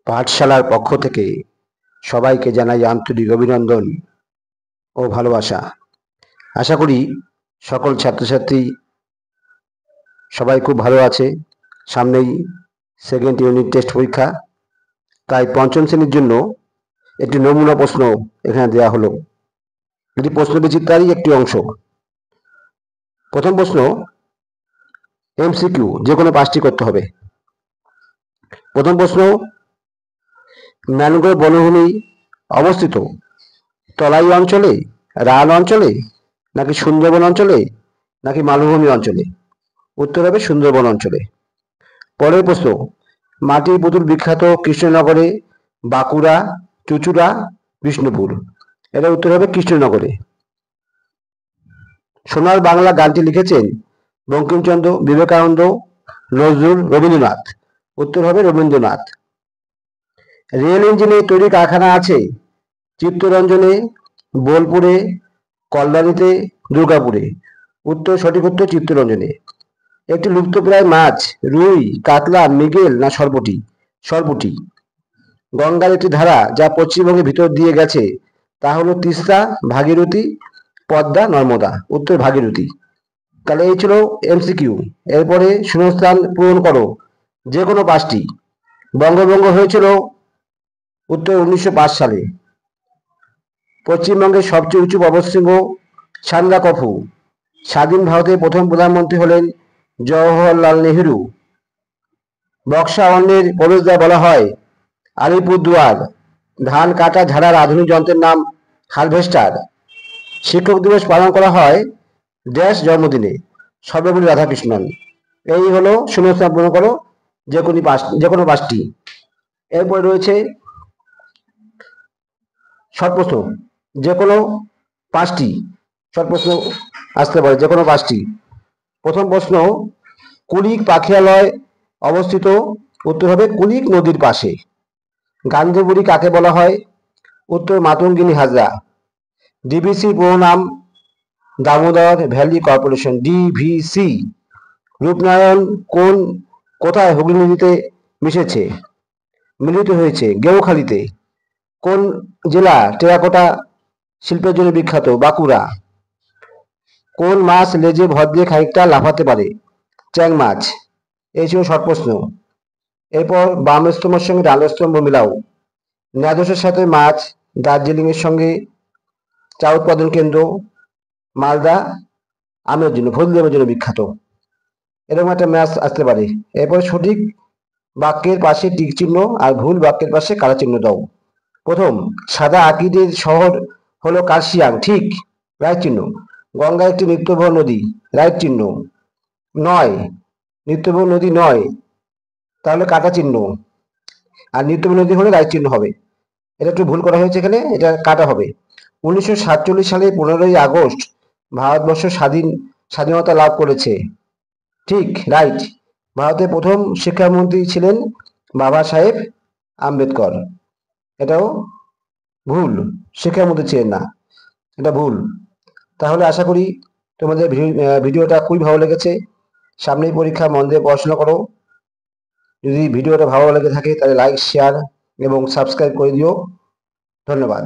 পাঠশালার পক্ষ থেকে সবাইকে জানাই আন্তরিক অভিনন্দন ও ভালোবাসা। আশা করি সকল ছাত্রছাত্রী সবাই খুব ভালো আছে। সামনেই সেকেন্ড ইউনিট টেস্ট পরীক্ষা, তাই পঞ্চম শ্রেণীর জন্য একটি নমুনা প্রশ্ন এখানে দেওয়া হলো। এটি প্রশ্ন বিচিত্রারই একটি অংশ। প্রথম প্রশ্ন এমসিকিউ, যে কোনো 5টি করতে হবে। প্রথম প্রশ্ন, ম্যানগ্রোভ বনভূমি অবস্থিত তলাই অঞ্চলে, রান অঞ্চলে, নাকি সুন্দরবন অঞ্চলে, নাকি মালভূমি অঞ্চলে? উত্তর হবে সুন্দরবন অঞ্চলে। পরের প্রশ্ন, মাটির পুতুল বিখ্যাত কৃষ্ণনগরে, বাঁকুড়া, চুঁচুড়া, বিষ্ণুপুর? এটা উত্তর হবে কৃষ্ণনগরে। সোনার বাংলা গানটি লিখেছেন বঙ্কিমচন্দ্র, বিবেকানন্দ, নজরুল, রবীন্দ্রনাথ? উত্তর হবে রবীন্দ্রনাথ। রেল ইঞ্জিনের তৈরি কারখানা আছে চিত্তরঞ্জনে, বোলপুরে, কল্যাণীতে, দুর্গাপুরে? সঠিক উত্তর চিত্তরঞ্জনে। একটি লুপ্তপ্রায় মাছ, রুই, কাতলা, মৃগেল না সরপুঁটি? সরপুঁটি। গঙ্গার একটি ধারা যা পশ্চিমবঙ্গের ভিতর দিয়ে গেছে, তা হলো তিস্তা, ভাগীরথী, পদ্মা, নর্মদা? উত্তর ভাগীরথী। তাহলে এই ছিল এমসিকিউ। এরপরে শূন্যস্থান পূরণ করো, যে কোনো 5টি। বঙ্গভঙ্গ হয়েছিল উত্তর 1905 সালে। পশ্চিমবঙ্গের সবচেয়ে উঁচু পর্বতশৃঙ্গ সান্দাকফু। স্বাধীন ভারতের প্রথম প্রধানমন্ত্রী হলেন জওহরলাল নেহেরু। বক্সা অন্যের প্রবেশদ্বার বলা হয় আলিপুরদুয়ার। ধান কাটা ঝাড়ার আধুনিক যন্ত্রের নাম হারভেস্টার। শিক্ষক দিবস পালন করা হয় ড্যাশ জন্মদিনে? সর্বপল্লী রাধাকৃষ্ণন। এই হলো শূন্যস্থান পূরণ করো, যে কোনো 5টি। এরপরে রয়েছে শর্ট প্রশ্ন, যে কোনো 5টি শর্ট প্রশ্ন আসতে পারে, যে কোনো 5টি। প্রথম প্রশ্ন, কুলিক পাখিরালয় অবস্থিত? উত্তর হবে কুলিক নদীর পাশে। গান্ধী বুড়ি কাকে বলা হয়? উত্তর মাতঙ্গিনী হাজরা। ডিভিসি পুরো নাম Damodar valley corporation, DVC. Rupnarayan কোথায় হুগলি নদীতে মিলিত হয়েছে? গেউখালীতে। কোন জেলা টেরাকোটা শিল্পের জন্য বিখ্যাত? বাঁকুড়া। কোন মাছ লেজে ভর দিয়ে খানিকটা লাফাতে পারে? চ্যাং মাছ। এই ছিল শর্ট প্রশ্ন। এরপর বাম স্তম্ভের সঙ্গে ডান স্তম্ভ মিলাও। ন্যাদোসের সাথে মাছ, দার্জিলিং এর সঙ্গে চা উৎপাদন কেন্দ্র, মালদা আমের জন্য, ফজলি আমের জন্য বিখ্যাত। এরকম একটা ম্যাচ আসতে পারে। এরপর সঠিক বাক্যের পাশে টিক চিহ্ন আর ভুল বাক্যের পাশে কাটা চিহ্ন দাও। প্রথম, সাদা আকৃতির শহর হলো কার্শিয়াং, ঠিক, রাইট চিহ্ন। গঙ্গা একটি নিত্যবহ নদী, রাইট চিহ্ন। নয়, নিত্যবহ নদী নয়, তাহলে কাটা চিহ্ন। আর নিত্যবহ নদী হলে রাইট চিহ্ন হবে। এটা একটু ভুল করা হয়েছে এখানে, এটা কাটা হবে। 1947 সালে 15ই আগস্ট ভারতবর্ষ স্বাধীনতা লাভ করেছে, ঠিক, রাইট। ভারতের প্রথম শিক্ষামন্ত্রী ছিলেন বাবা সাহেব আম্বেদকর। এটাও ভুল, শিক্ষামন্ত্রী ছিলেন না, এটা ভুল। তাহলে আশা করি তোমাদের ভিডিওটা খুবই ভালো লেগেছে। সামনেই পরীক্ষা, মন দিয়ে পড়াশোনা করো। যদি ভিডিওটা ভালো লেগে থাকে তাহলে লাইক, শেয়ার এবং সাবস্ক্রাইব করে দিও। ধন্যবাদ।